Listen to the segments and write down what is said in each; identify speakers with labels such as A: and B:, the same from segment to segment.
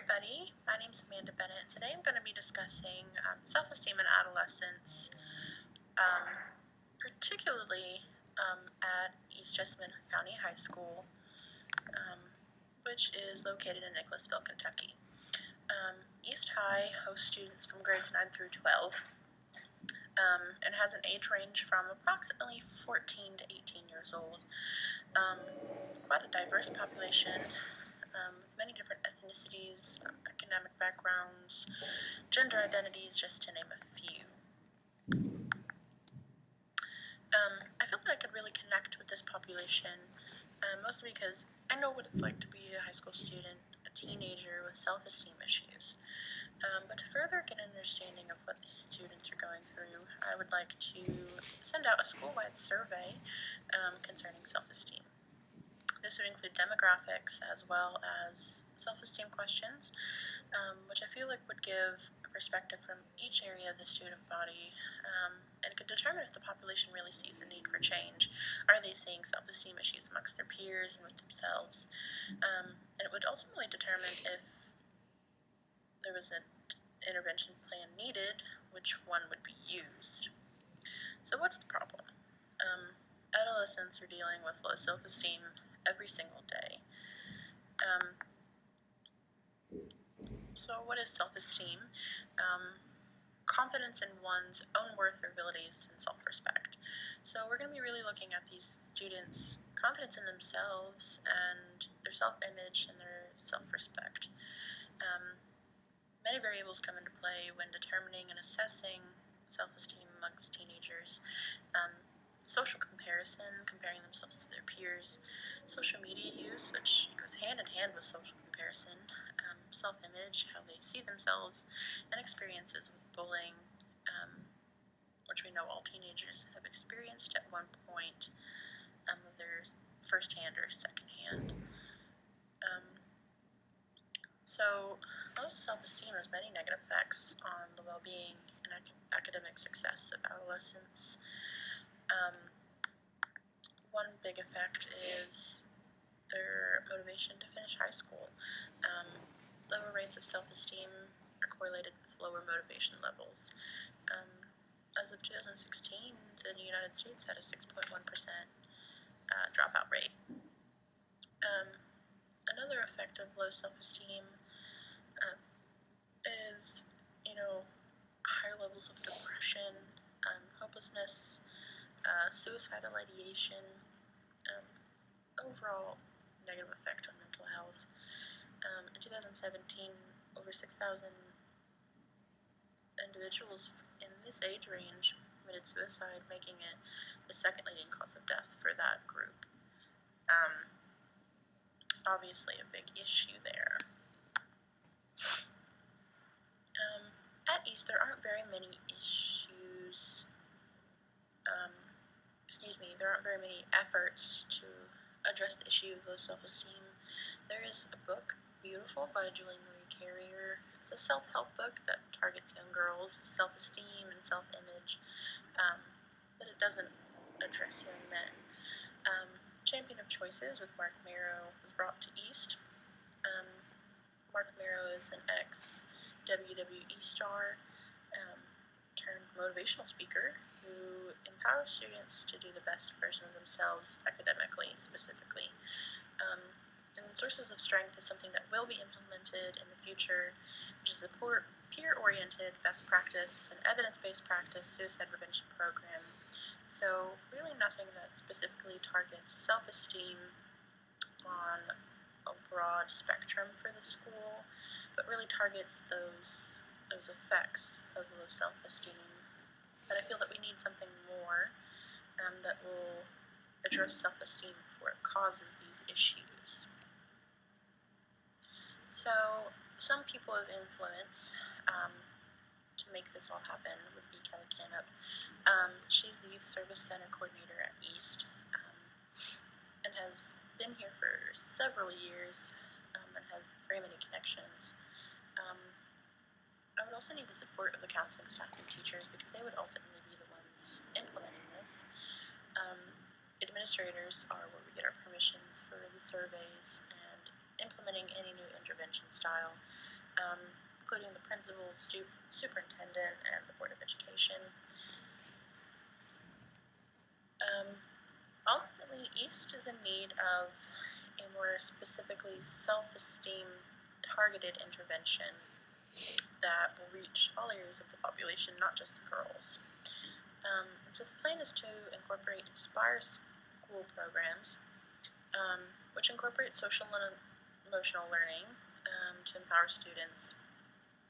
A: everybody. My name is Amanda Bennett, and today I'm going to be discussing self-esteem in adolescence, um, particularly at East Jessamine County High School, which is located in Nicholasville, Kentucky. East High hosts students from grades 9 through 12 and has an age range from approximately 14 to 18 years old. Quite a diverse population. Many different ethnicities, academic backgrounds, gender identities, just to name a few. I feel that I could really connect with this population, mostly because I know what it's like to be a high school student, a teenager with self-esteem issues. But to further get an understanding of what these students are going through, I would like to send out a school-wide survey concerning self-esteem. This would include demographics as well as self-esteem questions, which I feel like would give a perspective from each area of the student body and could determine if the population really sees a need for change. Are they seeing self-esteem issues amongst their peers and with themselves? And it would ultimately determine if there was an intervention plan needed, which one would be used. So what's the problem? Adolescents are dealing with low self-esteem every single day. So what is self-esteem? Confidence in one's own worth, abilities, and self-respect. So we're going to be really looking at these students' confidence in themselves and their self-image and their self-respect. Many variables come into play when determining and assessing self-esteem amongst teenagers. Social comparison, comparing themselves to their peers, social media use, which goes hand in hand with social comparison, self-image, how they see themselves, and experiences with bullying, which we know all teenagers have experienced at one point, whether firsthand or secondhand. So, low self-esteem has many negative effects on the well-being and academic success of adolescents. One big effect is their motivation to finish high school. Lower rates of self-esteem are correlated with lower motivation levels. As of 2016, the United States had a 6.1% dropout rate. Another effect of low self-esteem is, higher levels of depression, hopelessness, suicidal ideation, overall negative effect on mental health. In 2017, over 6,000 individuals in this age range committed suicide, making it the second leading cause of death for that group. Obviously a big issue there. At East, there aren't very many efforts to address the issue of low self-esteem. There is a book, Beautiful, by Julie Marie Carrier. It's a self-help book that targets young girls' self-esteem and self-image, but it doesn't address young men. Champion of Choices with Mark Marrow was brought to East. Mark Marrow is an ex-WWE star, turned motivational speaker who empowers students to do the best version of themselves academically, specifically. And Sources of Strength is something that will be implemented in the future, which is a peer-oriented best practice and evidence-based practice suicide prevention program. So really nothing that specifically targets self-esteem on a broad spectrum for the school, but really targets those effects of low self-esteem. But I feel that we need something more that will address self-esteem before it causes these issues. So some people of influence to make this all happen would be Kelly Canup. She's the Youth Service Center Coordinator at East and has been here for several years and has very many connections. I would also need the support of the counseling staff and teachers because they would ultimately be the ones implementing this. Administrators are where we get our permissions for the surveys and implementing any new intervention style. including the principal, superintendent, and the Board of Education. Ultimately, East is in need of a more specifically self-esteem targeted intervention that will reach all areas of the population, not just the girls. So the plan is to incorporate Inspire school programs, which incorporate social and emotional learning to empower students,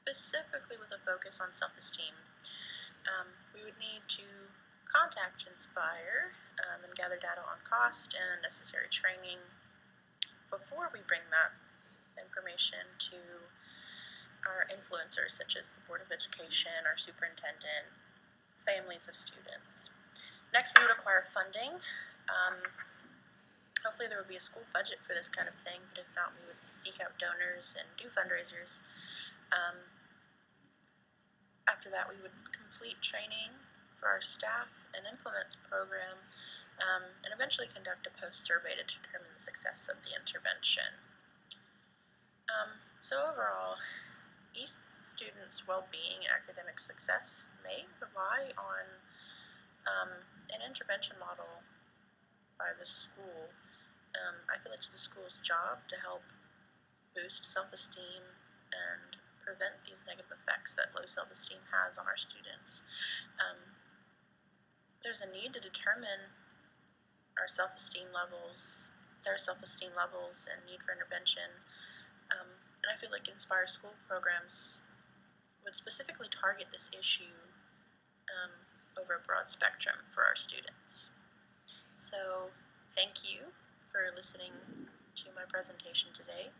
A: specifically with a focus on self-esteem. We would need to contact Inspire and gather data on cost and necessary training before we bring that information to our influencers, such as the Board of Education, our superintendent, families of students. Next, we would acquire funding. Hopefully there would be a school budget for this kind of thing, but if not, we would seek out donors and do fundraisers. After that, we would complete training for our staff and implement the program, and eventually conduct a post-survey to determine the success of the intervention. So overall, East students' well-being and academic success may rely on an intervention model by the school. I feel it's the school's job to help boost self-esteem and prevent these negative effects that low self-esteem has on our students. There's a need to determine our self-esteem levels, their self-esteem levels, and need for intervention. And I feel like Inspire school programs would specifically target this issue over a broad spectrum for our students. So thank you for listening to my presentation today.